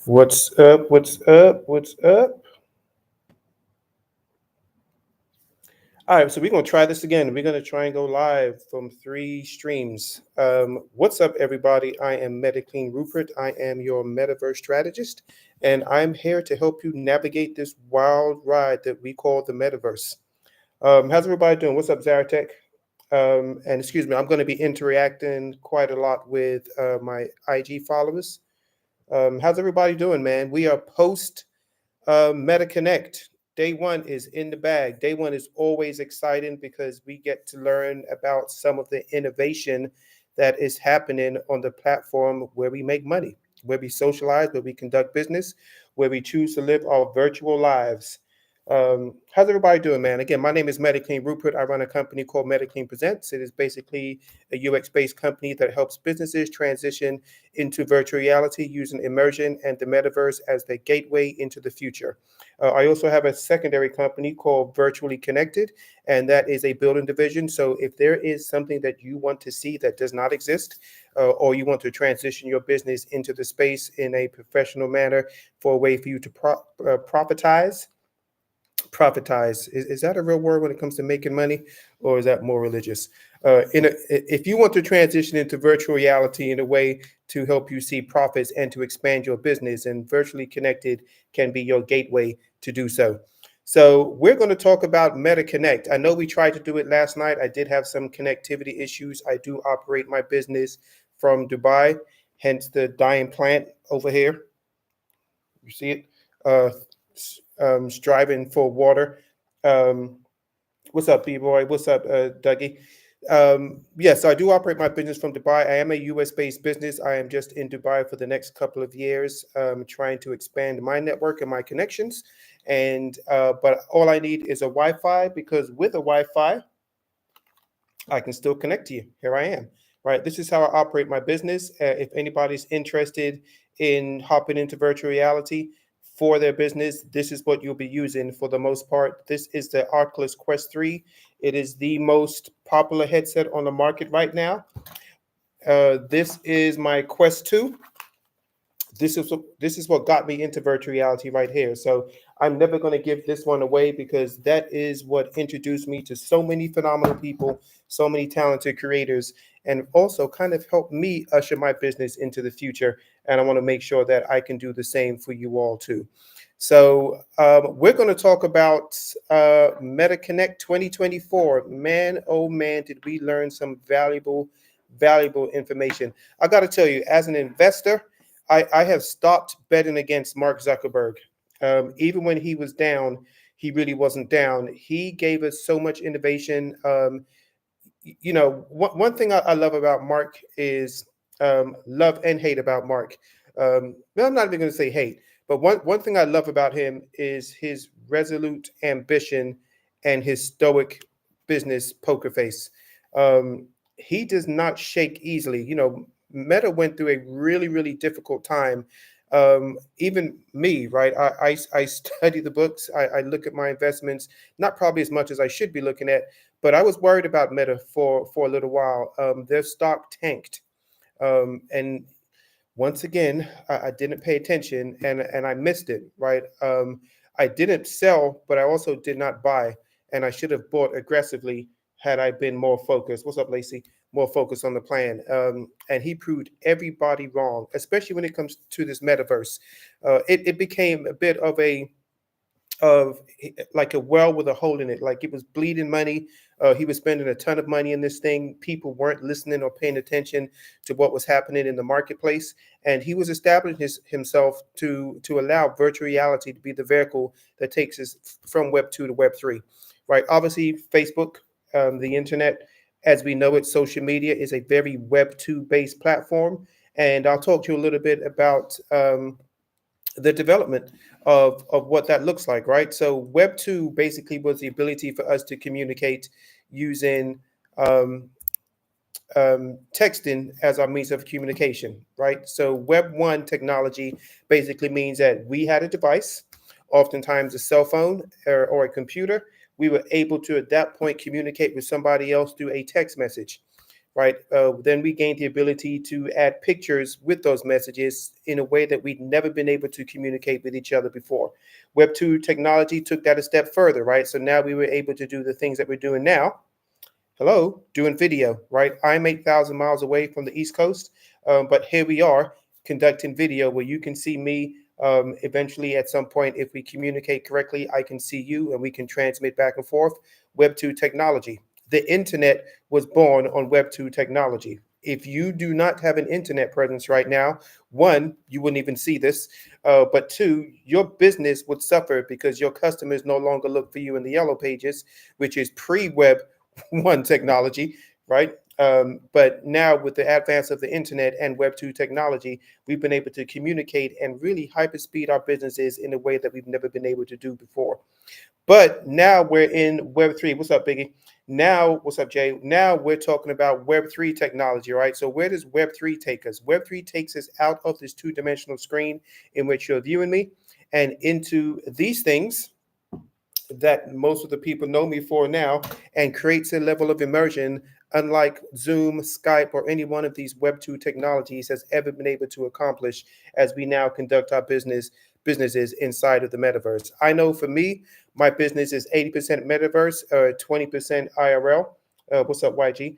What's up? What's up? What's up? All right, so we're gonna try this again. We're gonna try and go live from three streams. What's up, everybody? I am Mediclean Rupert. I am your metaverse strategist, and I'm here to help you navigate this wild ride that we call the metaverse. How's everybody doing? What's up, Zaratek? And excuse me, I'm going to be interacting quite a lot with my IG followers. How's everybody doing, man? We are post Meta Connect. Day one is in the bag. Day one is always exciting because we get to learn about some of the innovation that is happening on the platform where we make money, where we socialize, where we conduct business, where we choose to live our virtual lives. How's everybody doing, man? Again, my name is Mediclean Rupert. I run a company called Mediclean Presents. It is basically a UX-based company that helps businesses transition into virtual reality using immersion and the metaverse as the gateway into the future. I also have a secondary company called Virtually Connected, and that is a building division. So if there is something that you want to see that does not exist, or you want to transition your business into the space in a professional manner for a way for you to profitize, is that a real word when it comes to making money, or is that more religious? If you want to transition into virtual reality in a way to help you see profits and to expand your business, and Virtually Connected can be your gateway to do so. So we're going to talk about Meta Connect. I know we tried to do it last night. I did have some connectivity issues. I do operate my business from Dubai, hence the dying plant over here. You see it? Uh, Striving for water. Um, what's up, B-Boy? What's up, Dougie? Yes, so I do operate my business from Dubai. I am a US-based business. I am just in Dubai for the next couple of years, trying to expand my network and my connections. And but all I need is a Wi-Fi, because with a Wi-Fi, I can still connect to you. Here I am, right? This is how I operate my business. If anybody's interested in hopping into virtual reality for their business, this is what you'll be using for the most part. This is the Oculus Quest 3. It is the most popular headset on the market right now. This is my Quest 2. This is what got me into virtual reality right here. So I'm never going to give this one away, because that is what introduced me to so many phenomenal people, so many talented creators, and also kind of helped me usher my business into the future. And I want to make sure that I can do the same for you all too. So we're going to talk about Meta Connect 2024. Man, oh man, did we learn some valuable information. I got to tell you, as an investor, I have stopped betting against Mark Zuckerberg. Even when he was down, he really wasn't down. He gave us so much innovation. One thing I love about Mark is love and hate about Mark. Well, I'm not even going to say hate, but one thing I love about him is his resolute ambition and his stoic business poker face. He does not shake easily. Meta went through a really difficult time. Even me, right? I study the books. I look at my investments, not probably as much as I should be looking at, but I was worried about Meta for a little while. Their stock tanked, and once again, I didn't pay attention, and I missed it. Right? I didn't sell, but I also did not buy, and I should have bought aggressively had I been more focused. What's up, Lacey? More focused on the plan. And he proved everybody wrong, especially when it comes to this metaverse. It became a bit of like a well with a hole in it. Like, it was bleeding money. He was spending a ton of money in this thing. People weren't listening or paying attention to what was happening in the marketplace, and he was establishing himself to allow virtual reality to be the vehicle that takes us from Web 2 to Web 3. Right? Obviously, Facebook, the internet, as we know it, social media, is a very Web 2 based platform, and I'll talk to you a little bit about the development of what that looks like, right? So Web 2 basically was the ability for us to communicate using um, texting as our means of communication, right? So Web 1 technology basically means that we had a device, oftentimes a cell phone or a computer. We were able to, at that point, communicate with somebody else through a text message. right? Then we gained the ability to add pictures with those messages in a way that we'd never been able to communicate with each other before. Web 2 technology took that a step further, right? So now we were able to do the things that we're doing now. Hello, doing video, right? I'm 8,000 miles away from the East Coast, but here we are conducting video where you can see me. Eventually, at some point, if we communicate correctly, I can see you and we can transmit back and forth. Web 2 technology. The internet was born on Web 2 technology. If you do not have an internet presence right now, one, you wouldn't even see this, but two, your business would suffer because your customers no longer look for you in the yellow pages, which is pre-web one technology, right? But now with the advance of the internet and Web 2 technology, we've been able to communicate and really hyperspeed our businesses in a way that we've never been able to do before. But now we're in Web 3. What's up, Biggie? Now, what's up, Jay? Now we're talking about Web 3 technology, right? So where does Web 3 take us? Web 3 takes us out of this two-dimensional screen in which you're viewing me and into these things that most of the people know me for now, and creates a level of immersion unlike Zoom, Skype, or any one of these Web 2 technologies has ever been able to accomplish as we now conduct our businesses inside of the metaverse. I know for me, my business is 80% metaverse, 20% IRL. What's up, YG?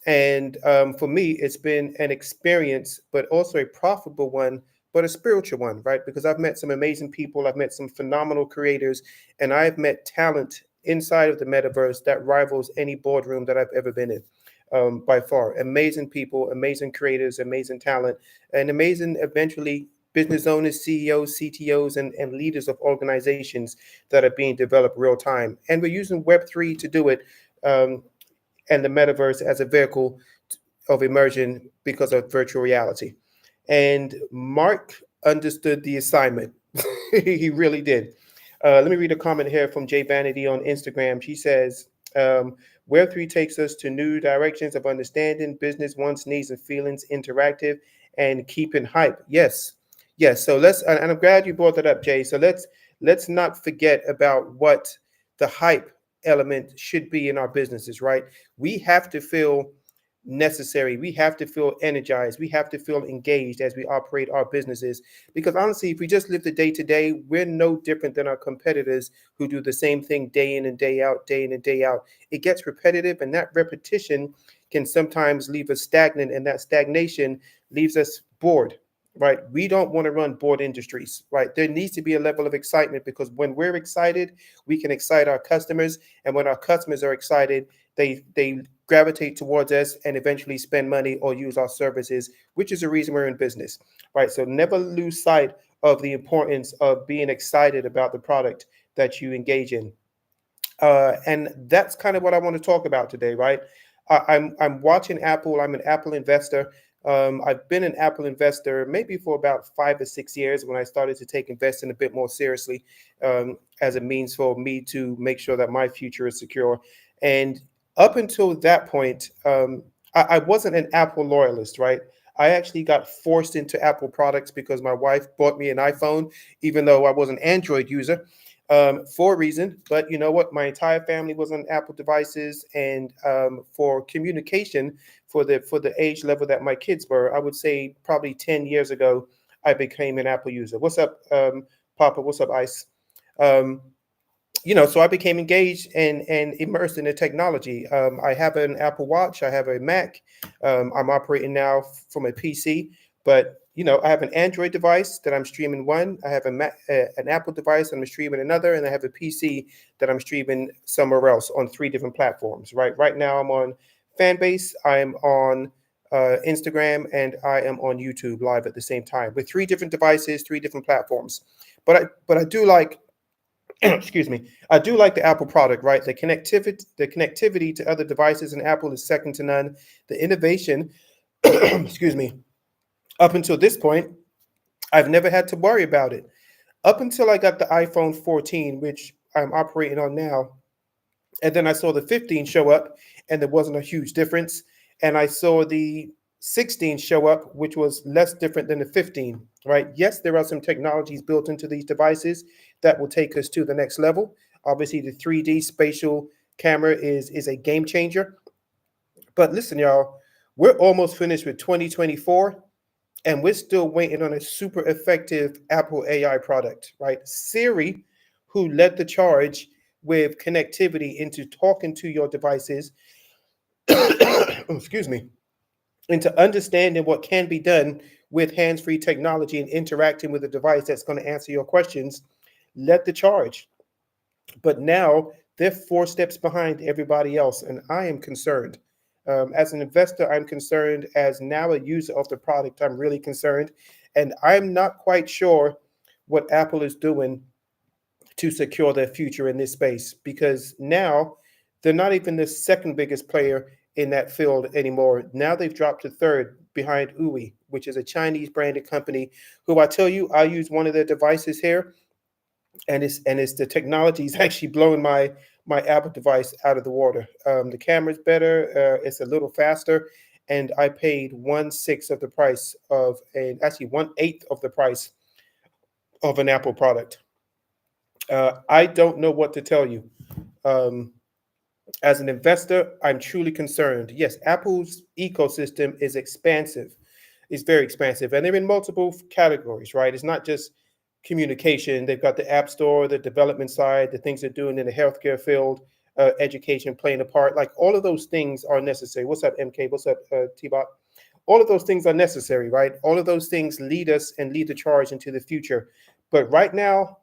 And for me, it's been an experience, but also a profitable one, but a spiritual one, right? Because I've met some amazing people, I've met some phenomenal creators, and I've met talent inside of the metaverse that rivals any boardroom that I've ever been in. By far, amazing people, amazing creators, amazing talent, and amazing eventually business owners, CEOs, CTOs, and leaders of organizations that are being developed real time. And we're using Web3 to do it. And the metaverse as a vehicle of immersion because of virtual reality. And Mark understood the assignment. He really did. Let me read a comment here from Jay Vanity on Instagram. She says, Web3 takes us to new directions of understanding business, wants, needs, and feelings, interactive, and keeping hype. Yes. Yes. So and I'm glad you brought that up, Jay. So let's not forget about what the hype element should be in our businesses, right? We have to feel necessary. We have to feel energized. We have to feel engaged as we operate our businesses. Because honestly, if we just live the day to day, we're no different than our competitors who do the same thing day in and day out, day in and day out. It gets repetitive, and that repetition can sometimes leave us stagnant, and that stagnation leaves us bored. Right. We don't want to run bored industries. Right. There needs to be a level of excitement because when we're excited, we can excite our customers. And when our customers are excited, they gravitate towards us and eventually spend money or use our services, which is the reason we're in business, right? So never lose sight of the importance of being excited about the product that you engage in. And that's kind of what I want to talk about today, right? I'm watching Apple. I'm an Apple investor. I've been an Apple investor maybe for about 5 or 6 years when I started to take investing a bit more seriously as a means for me to make sure that my future is secure. And up until that point, I wasn't an Apple loyalist, right? I actually got forced into Apple products because my wife bought me an iPhone, even though I was an Android user, for a reason. But you know what? My entire family was on Apple devices, and for communication, for the age level that my kids were, I would say probably 10 years ago, I became an Apple user. What's up, Papa? What's up, Ice? Um, so I became engaged and immersed in the technology. I have an Apple Watch. I have a Mac. I'm operating now from a PC, but I have an Android device that I'm streaming one. I have an Apple device and I'm streaming another, and I have a PC that I'm streaming somewhere else on 3 different platforms. Right now I'm on Fanbase. I'm on Instagram, and I am on YouTube live at the same time with 3 different devices, 3 different platforms. But I do like excuse me, I do like the Apple product, right? The connectivity to other devices in Apple is second to none. The innovation, excuse me, up until this point, I've never had to worry about it. Up until I got the iPhone 14, which I'm operating on now, and then I saw the 15 show up, and there wasn't a huge difference. And I saw the 16 show up, which was less different than the 15, right? Yes, there are some technologies built into these devices that will take us to the next level. Obviously, the 3D spatial camera is a game changer. But listen, y'all, We're almost finished with 2024, and we're still waiting on a super effective Apple AI product, right? Siri, who led the charge with connectivity into talking to your devices, excuse me, into understanding what can be done with hands-free technology and interacting with a device that's going to answer your questions, led the charge. But now they're 4 steps behind everybody else, and I am concerned. As an investor, I'm concerned. As now a user of the product, I'm really concerned, and I'm not quite sure what Apple is doing to secure their future in this space, because now they're not even the second biggest player in that field anymore. Now they've dropped to third behind UI, which is a Chinese branded company who, I tell you, I use one of their devices here, and it's the technology is actually blowing my Apple device out of the water. The camera's better, it's a little faster, and I paid 1/6 of the price of an actually 1/8 of the price of an Apple product. I don't know what to tell you. Um, as an investor, I'm truly concerned. Yes, Apple's ecosystem is expansive. It's very expansive, and they're in multiple categories, right? It's not just communication. They've got the app store, the development side, the things they're doing in the healthcare field, education playing a part. Like all of those things are necessary. What's up, MK? What's up, T-Bot? All of those things are necessary, right? All of those things lead us and lead the charge into the future. But right now,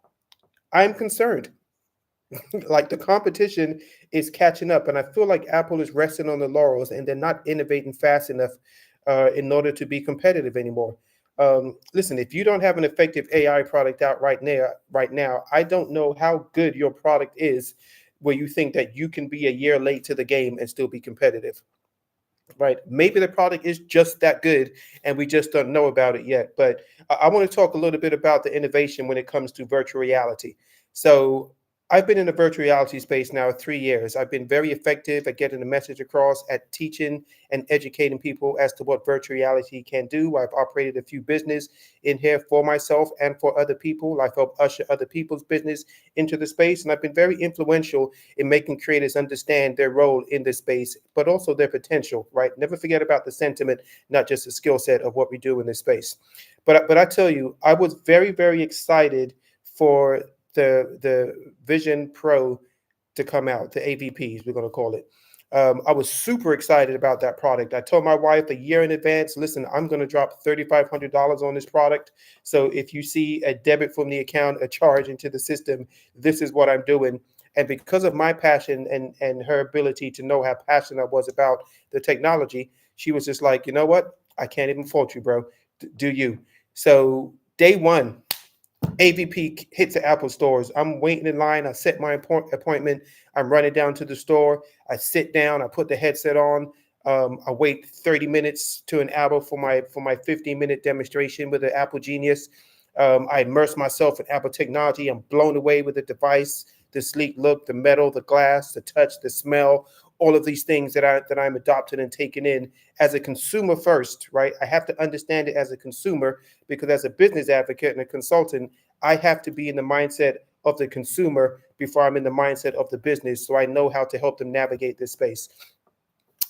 I'm concerned. Like the competition is catching up, and I feel like Apple is resting on the laurels and they're not innovating fast enough in order to be competitive anymore. Listen, if you don't have an effective AI product out right now, I don't know how good your product is, where you think that you can be a year late to the game and still be competitive, right? Maybe the product is just that good and we just don't know about it yet. But I want to talk a little bit about the innovation when it comes to virtual reality. So I've been in the virtual reality space now 3 years. I've been very effective at getting the message across, at teaching and educating people as to what virtual reality can do. I've operated a few business in here for myself and for other people. I've helped usher other people's business into the space, and I've been very influential in making creators understand their role in this space, but also their potential, right? Never forget about the sentiment, not just the skill set of what we do in this space. But I tell you, I was very, very excited for the Vision Pro to come out, the AVPs, we're going to call it. I was super excited about that product. I told my wife a year in advance, listen, I'm going to drop $3,500 on this product. So if you see a debit from the account, a charge into the system, this is what I'm doing. And because of my passion and her ability to know how passionate I was about the technology, she was just like, you know what? I can't even fault you, bro. Do you? So day one, AVP hits the Apple stores. I'm waiting in line. I set my appointment. I'm running down to the store. I sit down. I put the headset on. I wait 30 minutes to an hour for my 15-minute demonstration with the Apple Genius. I immerse myself in Apple technology. I'm blown away with the device, the sleek look, the metal, the glass, the touch, the smell, all of these things that I'm adopting and taking in as a consumer first, right? I have to understand it as a consumer, because as a business advocate and a consultant, I have to be in the mindset of the consumer before I'm in the mindset of the business, so I know how to help them navigate this space.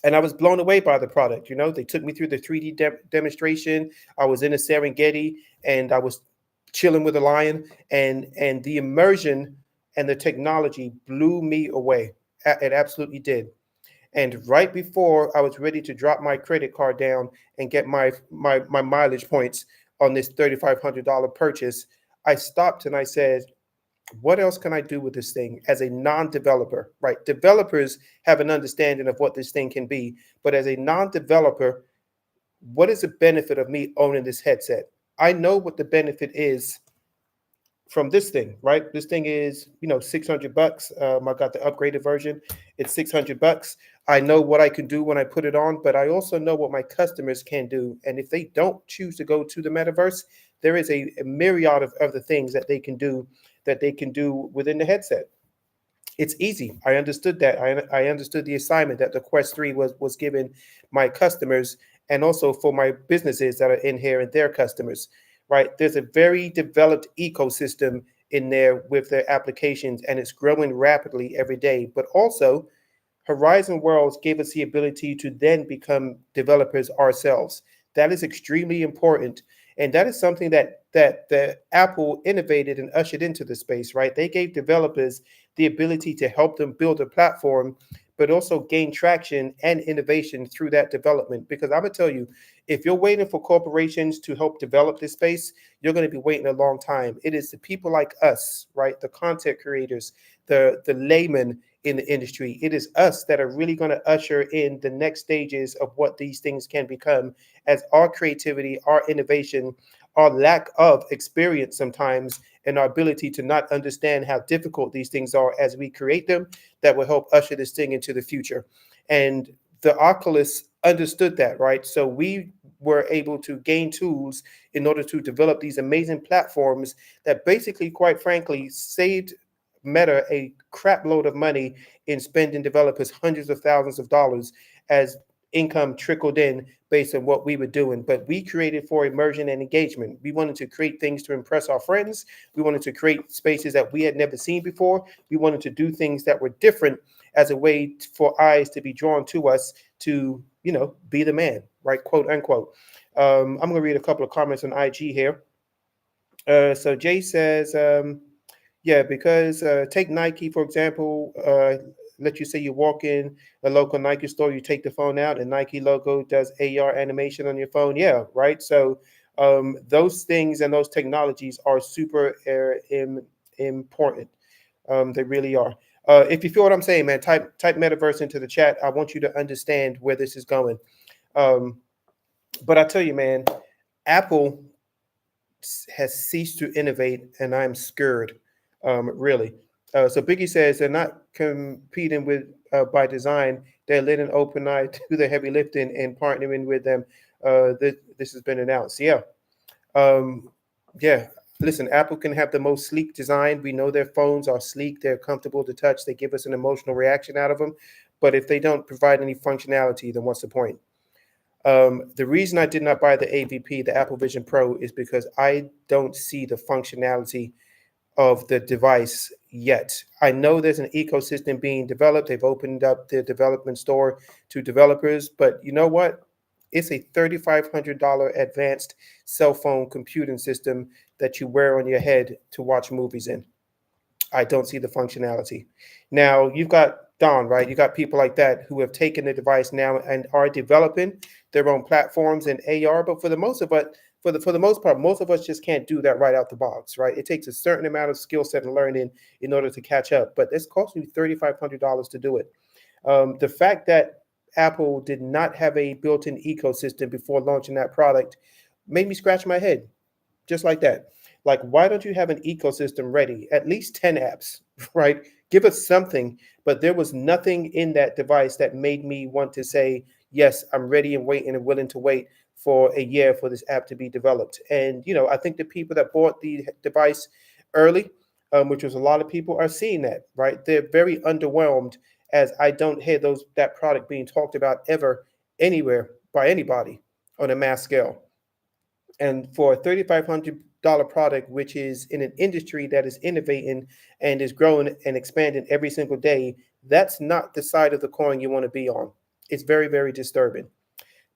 And I was blown away by the product. You know, they took me through the 3D demonstration. I was in a Serengeti and I was chilling with a lion, and the immersion and the technology blew me away. It absolutely did. And right before I was ready to drop my credit card down and get my mileage points on this $3,500 purchase, I stopped and I said, what else can I do with this thing as a non-developer, right? Developers have an understanding of what this thing can be, but as a non-developer, what is the benefit of me owning this headset? I know what the benefit is from this thing, right? This thing is, 600 bucks. I got the upgraded version. It's 600 bucks. I know what I can do when I put it on, but I also know what my customers can do. And if they don't choose to go to the metaverse, there is a myriad of other things that they can do within the headset. It's easy. I understood that. I understood the assignment that the Quest 3 was given my customers, and also for my businesses that are in here and their customers, right? There's a very developed ecosystem in there with their applications, and it's growing rapidly every day. But also, Horizon Worlds gave us the ability to then become developers ourselves. That is extremely important, and that is something that Apple innovated and ushered into the space. Right, they gave developers the ability to help them build a platform, but also gain traction and innovation through that development. Because I'm gonna tell you, if you're waiting for corporations to help develop this space, you're going to be waiting a long time. It is the people like us, right? The content creators, the laymen in the industry. It is us that are really going to usher in the next stages of what these things can become, as our creativity, our innovation, our lack of experience sometimes, and our ability to not understand how difficult these things are as we create them, that will help usher this thing into the future. And the Oculus understood that, right? So we were able to gain tools in order to develop these amazing platforms that basically, quite frankly, saved Meta a crap load of money in spending developers hundreds of thousands of dollars as income trickled in based on what we were doing. But we created for immersion and engagement. We wanted to create things to impress our friends. We wanted to create spaces that we had never seen before. We wanted to do things that were different as a way for eyes to be drawn to us to, be the man, right? Quote unquote. I'm going to read a couple of comments on IG here. So Jay says, yeah, because take Nike, for example. Let you say you walk in a local Nike store, you take the phone out, and Nike logo does AR animation on your phone. Yeah, right. So those things and those technologies are super important. They really are. If you feel what I'm saying, man, type metaverse into the chat. I want you to understand where this is going. Um, but I tell you, man, Apple has ceased to innovate, and I'm scared, really. So Biggie says they're not competing with by design. They're letting OpenAI do the heavy lifting and partnering with them. This has been announced. Yeah, um, yeah. Listen, Apple can have the most sleek design. We know their phones are sleek. They're comfortable to touch. They give us an emotional reaction out of them. But if they don't provide any functionality, then what's the point? The reason I did not buy the AVP, the Apple Vision Pro, is because I don't see the functionality of the device yet. I know there's an ecosystem being developed. They've opened up the development store to developers, but you know what? It's a $3,500 advanced cell phone computing system that you wear on your head to watch movies in. I don't see the functionality. Now you've got Don, right? You got people like that who have taken the device now and are developing their own platforms in AR. But for the most of it, for the most part, most of us just can't do that right out the box, right? It takes a certain amount of skill set and learning in order to catch up. But it's costing you $3,500 to do it. The fact that Apple did not have a built-in ecosystem before launching that product made me scratch my head just like that. Like, why don't you have an ecosystem ready? At least 10 apps, right? Give us something. But there was nothing in that device that made me want to say, yes, I'm ready and waiting and willing to wait for a year for this app to be developed. And, I think the people that bought the device early, which was a lot of people, are seeing that, right? They're very underwhelmed, as I don't hear that product being talked about ever anywhere by anybody on a mass scale. And for a $3,500 product, which is in an industry that is innovating and is growing and expanding every single day, that's not the side of the coin you want to be on. It's very, very disturbing.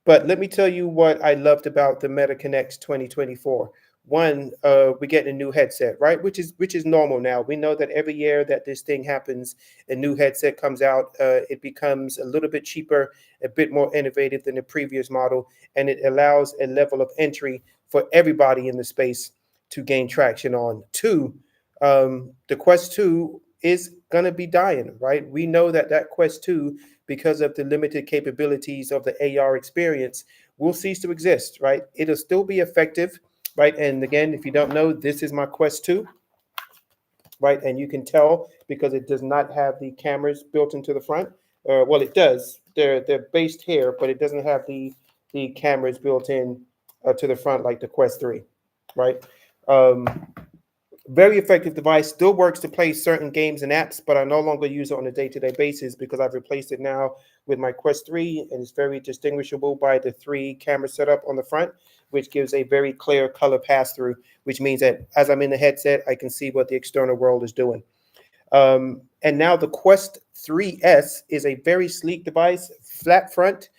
But let me tell you what I loved about the Meta Connect 2024. One, we're getting a new headset, right? Which is normal now. We know that every year that this thing happens, a new headset comes out. It becomes a little bit cheaper, a bit more innovative than the previous model, and it allows a level of entry for everybody in the space to gain traction on. Two, the Quest 2 is going to be dying, right? We know that Quest 2, because of the limited capabilities of the AR experience, will cease to exist, right? It'll still be effective, right? And again, if you don't know, this is my Quest 2, right? And you can tell because it does not have the cameras built into the front. Well, it does. They're based here, but it doesn't have the cameras built in to the front like the Quest 3, right? Um, Very effective device. Still works to play certain games and apps, but I no longer use it on a day-to-day basis because I've replaced it now with my Quest 3, and it's very distinguishable by the 3 camera setup on the front, which gives a very clear color pass-through, which means that as I'm in the headset, I can see what the external world is doing. And now the Quest 3S is a very sleek device, flat front.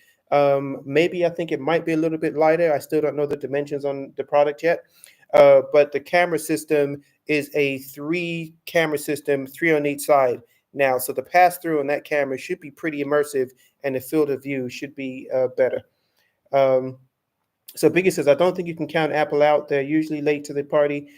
Maybe I think it might be a little bit lighter. I still don't know the dimensions on the product yet. But the camera system is a three camera system, three on each side now. So the pass through on that camera should be pretty immersive, and the field of view should be better. Um, so Biggie says, I don't think you can count Apple out. They're usually late to the party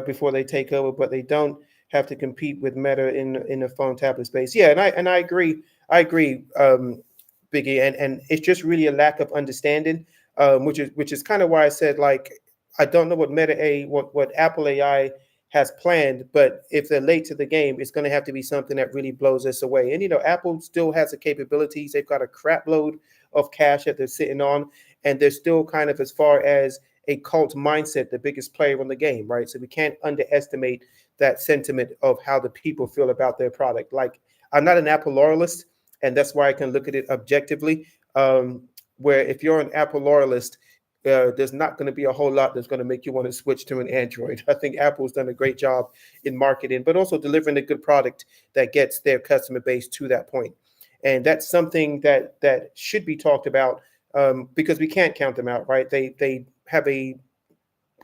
before they take over, but they don't have to compete with Meta in the phone tablet space. Yeah, and I agree. I agree, Biggie, and it's just really a lack of understanding, which is kind of why I said like I don't know what what Apple AI has planned, but if they're late to the game, it's going to have to be something that really blows us away. And Apple still has the capabilities. They've got a crap load of cash that they're sitting on, and they're still kind of as far as a cult mindset, the biggest player in the game, right? So we can't underestimate that sentiment of how the people feel about their product. Like, I'm not an Apple loyalist, and that's why I can look at it objectively. Um, where if you're an Apple loyalist, there's not going to be a whole lot that's going to make you want to switch to an Android. I think Apple's done a great job in marketing, but also delivering a good product that gets their customer base to that point. And that's something that should be talked about, because we can't count them out, right? They have a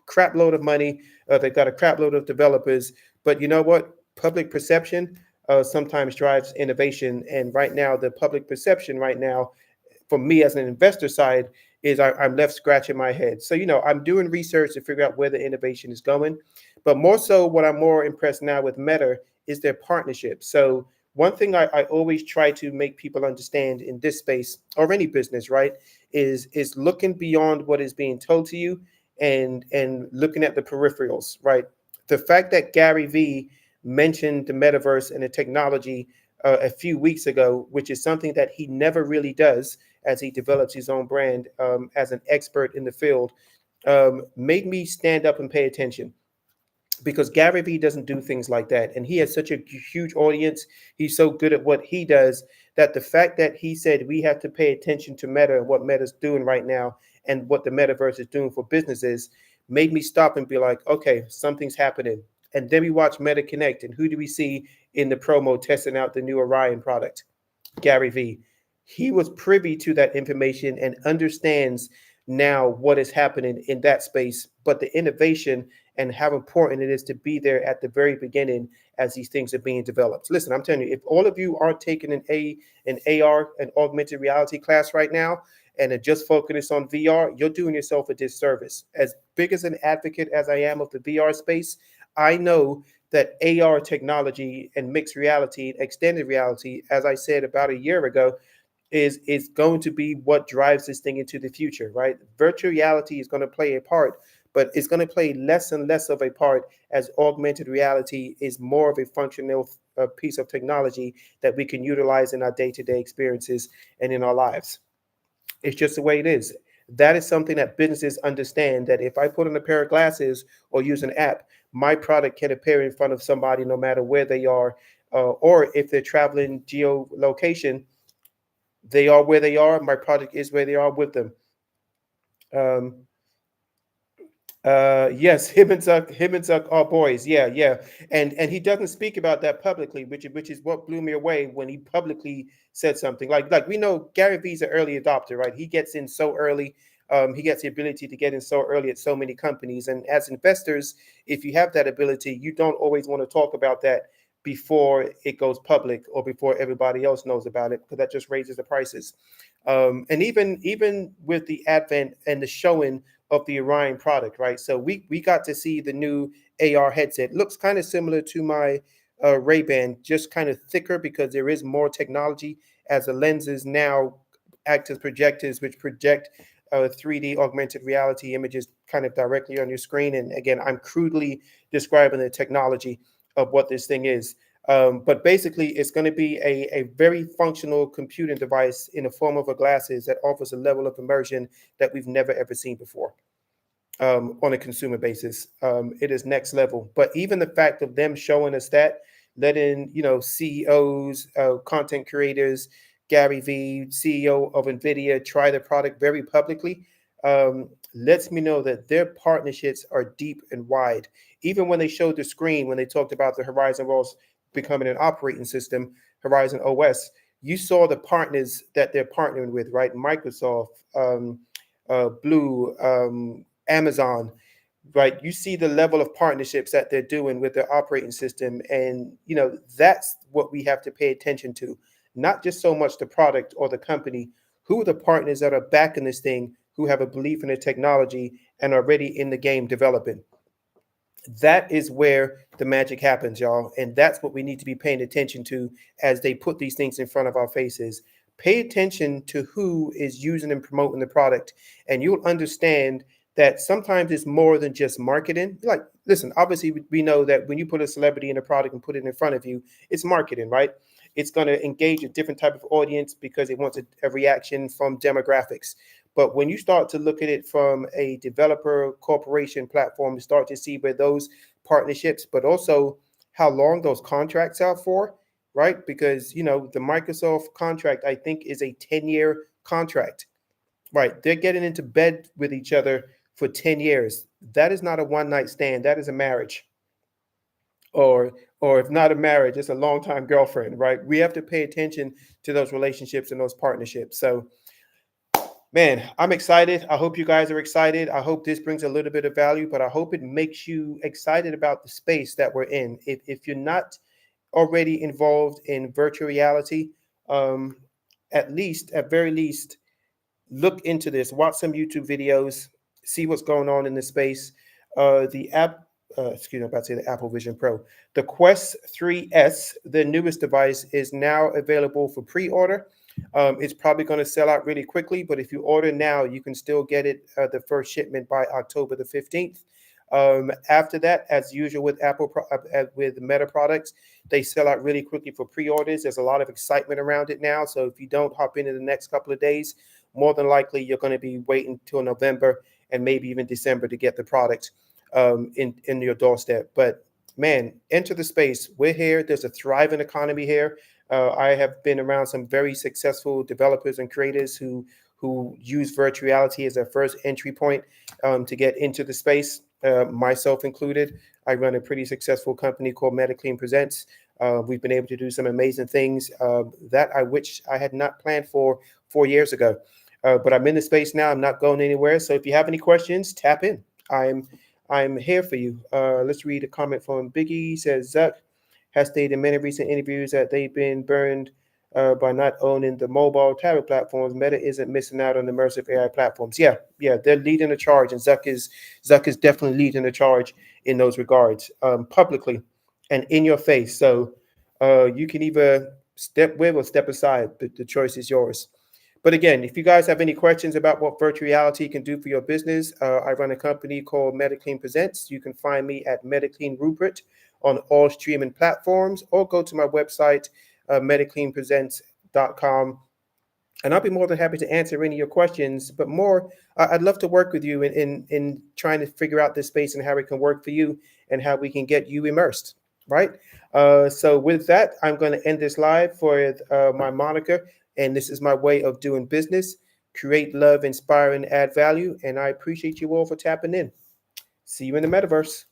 crap load of money. They've got a crap load of developers. But you know what? Public perception sometimes drives innovation. And right now, the public perception right now, for me as an investor side, is I'm left scratching my head. So, I'm doing research to figure out where the innovation is going. But more so, what I'm more impressed now with Meta is their partnership. So, one thing I always try to make people understand in this space or any business, right, is looking beyond what is being told to you and looking at the peripherals, right? The fact that Gary Vee mentioned the metaverse and the technology a few weeks ago, which is something that he never really does as he develops his own brand as an expert in the field, made me stand up and pay attention, because Gary Vee doesn't do things like that. And he has such a huge audience. He's so good at what he does that the fact that he said we have to pay attention to Meta and what Meta's doing right now and what the metaverse is doing for businesses made me stop and be like, okay, something's happening. And then we watch Meta Connect, and who do we see in the promo testing out the new Orion product? Gary Vee. He was privy to that information and understands now what is happening in that space, but the innovation and how important it is to be there at the very beginning as these things are being developed. Listen, I'm telling you, if all of you aren't taking an AR, an augmented reality class right now, and are just focused on VR, you're doing yourself a disservice. As big as an advocate as I am of the VR space, I know that AR technology and mixed reality, extended reality, as I said about a year ago, is going to be what drives this thing into the future, right? Virtual reality is going to play a part, but it's going to play less and less of a part as augmented reality is more of a functional piece of technology that we can utilize in our day-to-day experiences and in our lives. It's just the way it is. That is something that businesses understand, that if I put on a pair of glasses or use an app, my product can appear in front of somebody no matter where they are, or if they're traveling geolocation, they are where they are. My product is where they are with them. Um, yes, him and Zuck are boys. Yeah, yeah, and he doesn't speak about that publicly, which is what blew me away when he publicly said something like we know Gary Vee's an early adopter, right? He gets in so early. He gets the ability to get in so early at so many companies, and as investors, if you have that ability, you don't always want to talk about that before it goes public or before everybody else knows about it, because that just raises the prices. And even with the advent and the showing of the Orion product, right? So we got to see the new AR headset. Looks kind of similar to my Ray-Ban, just kind of thicker because there is more technology as the lenses now act as projectors, which project 3D augmented reality images kind of directly on your screen. And again, I'm crudely describing the technology of what this thing is. But basically, it's going to be a very functional computing device in the form of a glasses that offers a level of immersion that we've never ever seen before on a consumer basis. It is next level. But even the fact of them showing us that, letting CEOs, content creators, Gary Vee, CEO of Nvidia, try the product very publicly, lets me know that their partnerships are deep and wide. Even when they showed the screen, when they talked about the Horizon Worlds becoming an operating system, Horizon OS, you saw the partners that they're partnering with, right? Microsoft, Blue, Amazon, right? You see the level of partnerships that they're doing with their operating system, and that's what we have to pay attention to. Not just so much the product or the company. Who are the partners that are backing this thing? Who have a belief in the technology and are already in the game developing? That is where the magic happens, y'all. And that's what we need to be paying attention to as they put these things in front of our faces. Pay attention to who is using and promoting the product, and you'll understand that sometimes it's more than just marketing. Like, listen, obviously, we know that when you put a celebrity in a product and put it in front of you, it's marketing, right? It's going to engage a different type of audience because it wants a reaction from demographics. But when you start to look at it from a developer corporation platform, you start to see where those partnerships, but also how long those contracts are for, right? Because, the Microsoft contract, I think, is a 10-year contract, right? They're getting into bed with each other for 10 years. That is not a one night stand. That is a marriage. Or if not a marriage, it's a long-time girlfriend, right? We have to pay attention to those relationships and those partnerships. So, man, I'm excited. I hope you guys are excited. I hope this brings a little bit of value, but I hope it makes you excited about the space that we're in. If you're not already involved in virtual reality, um, at very least, look into this, watch some YouTube videos, see what's going on in the space. The app, excuse me, I'm about to say the Apple Vision Pro. The Quest 3S, the newest device, is now available for pre-order. It's probably going to sell out really quickly, but if you order now, you can still get it, the first shipment by October the 15th. After that, as usual with with Meta products, they sell out really quickly for pre-orders. There's a lot of excitement around it now. So if you don't hop in the next couple of days, more than likely you're going to be waiting till November and maybe even December to get the product in your doorstep. But man, enter the space. We're here. There's a thriving economy here. I have been around some very successful developers and creators who use virtual reality as their first entry point to get into the space, myself included. I run a pretty successful company called Mediclean Presents. We've been able to do some amazing things that I wish I had not planned for 4 years ago. But I'm in the space now. I'm not going anywhere. So if you have any questions, tap in. I'm here for you. Let's read a comment from Biggie. He says, Zuck has stated in many recent interviews that they've been burned by not owning the mobile tablet platforms. Meta isn't missing out on immersive AI platforms. Yeah, they're leading the charge, and Zuck is definitely leading the charge in those regards, publicly and in your face. So you can either step with or step aside. The choice is yours. But again, if you guys have any questions about what virtual reality can do for your business, I run a company called Mediclean Presents. You can find me at Mediclean Rupert on all streaming platforms, or go to my website, medicleanpresents.com. And I'll be more than happy to answer any of your questions. But more, I'd love to work with you in trying to figure out this space and how it can work for you and how we can get you immersed, right? So with that, I'm going to end this live for my moniker. And this is my way of doing business: create, love, inspire, and add value. And I appreciate you all for tapping in. See you in the metaverse.